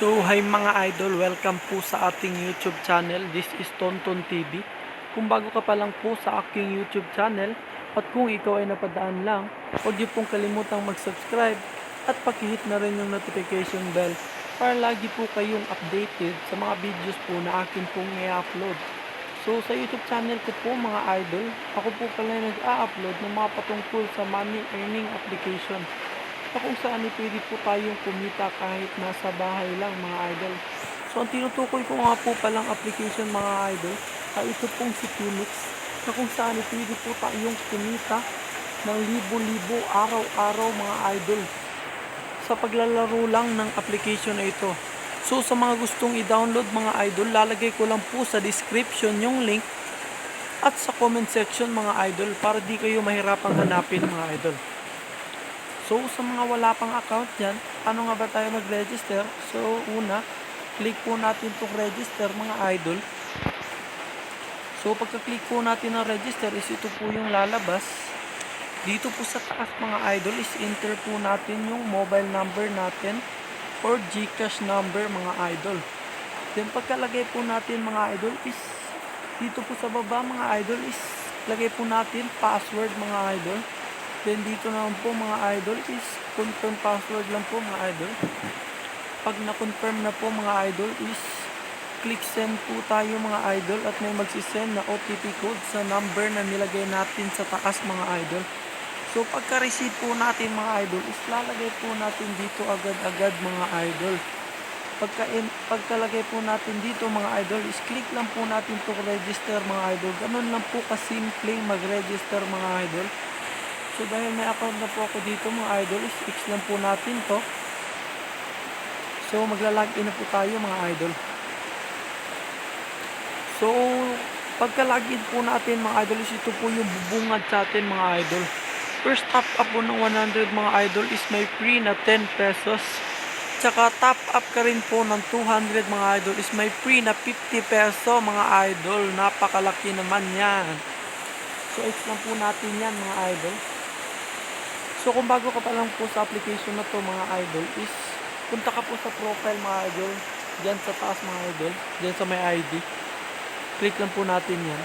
So, hi mga idol, welcome po sa ating YouTube channel. This is Tonton TV. Kung bago ka pa lang po sa aking YouTube channel at kung ikaw ay napadaan lang, huwag niyo pong kalimutang mag-subscribe at pakihit na rin yung notification bell para lagi po kayong updated sa mga videos po na akin pong i-upload. So, sa YouTube channel ko po mga idol, ako po pala nag-a-upload ng mga patungkol sa money earning application na kung saan pwede po tayong kumita kahit nasa bahay lang mga idol. So ang tinutukoy ko nga po palang application mga idol ay ito pong si Phoenix na kung saan pwede po tayong kumita ng libo-libo araw-araw mga idol sa paglalaro lang ng application na ito. So sa mga gustong i-download mga idol, lalagay ko lang po sa description yung link at sa comment section mga idol para di kayo mahirapang hanapin mga idol. So, sa mga wala pang account dyan, paano nga ba tayo mag-register? So, una, click po natin itong register mga idol. So, pagka-click po natin ng register is ito po yung lalabas. Dito po sa taas mga idol is enter po natin yung mobile number natin or GCash number mga idol. Then, pagkalagay po natin mga idol is dito po sa baba mga idol is lagay po natin password mga idol. Then dito naman po mga idol is confirm password lang po mga idol. Pag na-confirm na po mga idol is click send po tayo mga idol at may magsisend na OTP code sa number na nilagay natin sa taas mga idol. So pagka-receive po natin mga idol is lalagay po natin dito agad-agad mga idol. Pagkalagay po natin dito mga idol is click lang po natin to register mga idol. Ganun lang po kasimple mag-register mga idol. So dahil may account na po ako dito mga idol, is lang po natin to. So magla-login na po tayo mga idol. So pagka-login po natin mga idol, is ito po yung bubungad sa atin mga idol. First top up po ng 100 mga idol is may free na 10 pesos. Tsaka top up ka rin po ng 200 mga idol is may free na 50 peso mga idol. Napakalaki naman yan. So lang po natin yan mga idol. So kung bago ka pa lang po sa application na to mga idol is punta ka po sa profile mga idol, dyan sa taas mga idol, dyan sa may ID. Click lang po natin yan.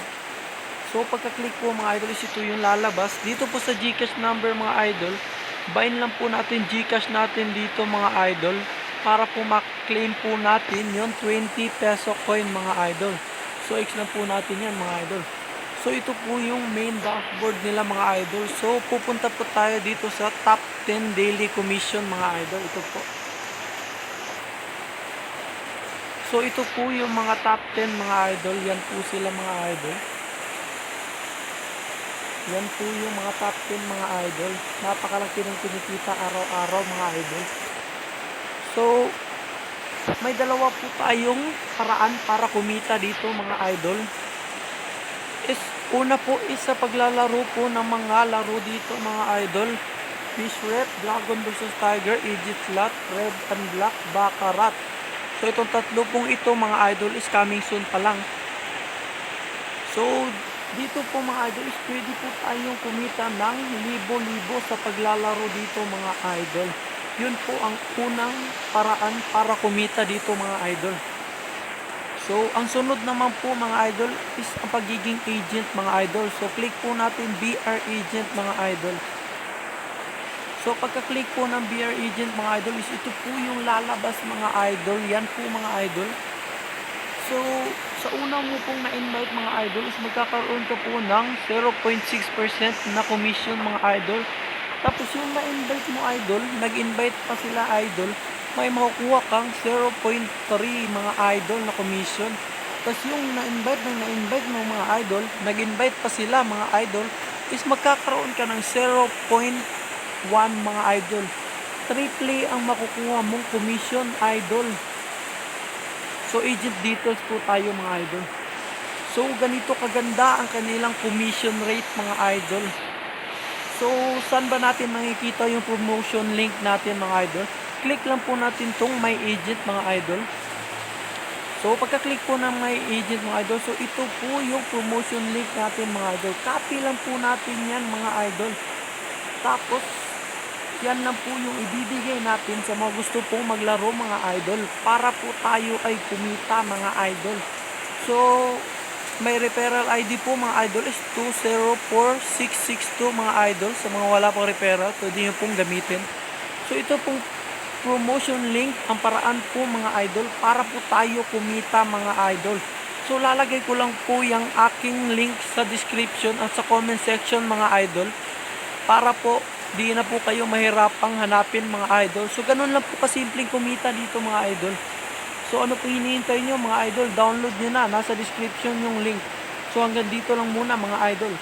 So pagka-click po mga idol is ito yung lalabas. Dito po sa GCash number mga idol, bind lang po natin GCash natin dito mga idol para po ma-claim po natin yung 20 peso coin mga idol. So lang po natin yan mga idol. So ito po yung main dashboard nila mga idol. So pupunta po tayo dito sa top 10 daily commission mga idol. Ito po. So ito po yung mga top 10 mga idol. Yan po sila mga idol. Yan po yung mga top 10 mga idol. Napakalaki ng kinikita araw-araw mga idol. So may dalawa po tayong paraan para kumita dito mga idol. Una po is sa paglalaro po ng mga laro dito mga idol. Fish Rep, Dragon vs Tiger, Egypt Slot, Red and Black, Baccarat. So itong tatlo pong ito mga idol is coming soon pa lang. So dito po mga idol is pwede po tayong kumita ng libo-libo sa paglalaro dito mga idol. Yun po ang unang paraan para kumita dito mga idol. So, ang sunod naman po mga idol is ang pagiging agent mga idol. So, click po natin BR agent mga idol. So, pagka-click po ng BR agent mga idol is ito po yung lalabas mga idol. Yan po mga idol. So, sa una mo pong na-invite mga idol is magkakaroon ka po ng 0.6% na commission mga idol. Tapos yung na-invite mo idol, nag-invite pa sila idol, may makukuha kang 0.3 mga idol na commission. Tapos yung na-invite ng mga idol, nag-invite pa sila mga idol, is magkakaroon ka ng 0.1 mga idol. Triple ang makukuha mong commission idol. So agent details po tayo mga idol. So ganito kaganda ang kanilang commission rate mga idol. So saan ba natin makikita yung promotion link natin mga idol? Click lang po natin tong my agent mga idol. So pagka-click po ng my agent mga idol, so ito po yung promotion link natin mga idol. Copy lang po natin yan mga idol. Tapos yan lang po yung ibibigay natin sa mga gusto pong maglaro mga idol para po tayo ay kumita mga idol. So, may referral ID po mga idol is 204662 mga idol. Sa mga wala pang referral, pwede nyo pong gamitin. So, ito pong promotion link, ang paraan po mga idol para po tayo kumita mga idol. So, lalagay ko lang po yung aking link sa description at sa comment section mga idol para po di na po kayo mahirapang hanapin mga idol. So, ganun lang po kasimpleng kumita dito mga idol. So, ano po hinihintay nyo mga idol? Download nyo na. Nasa description yung link. So, hanggang dito lang muna mga idol.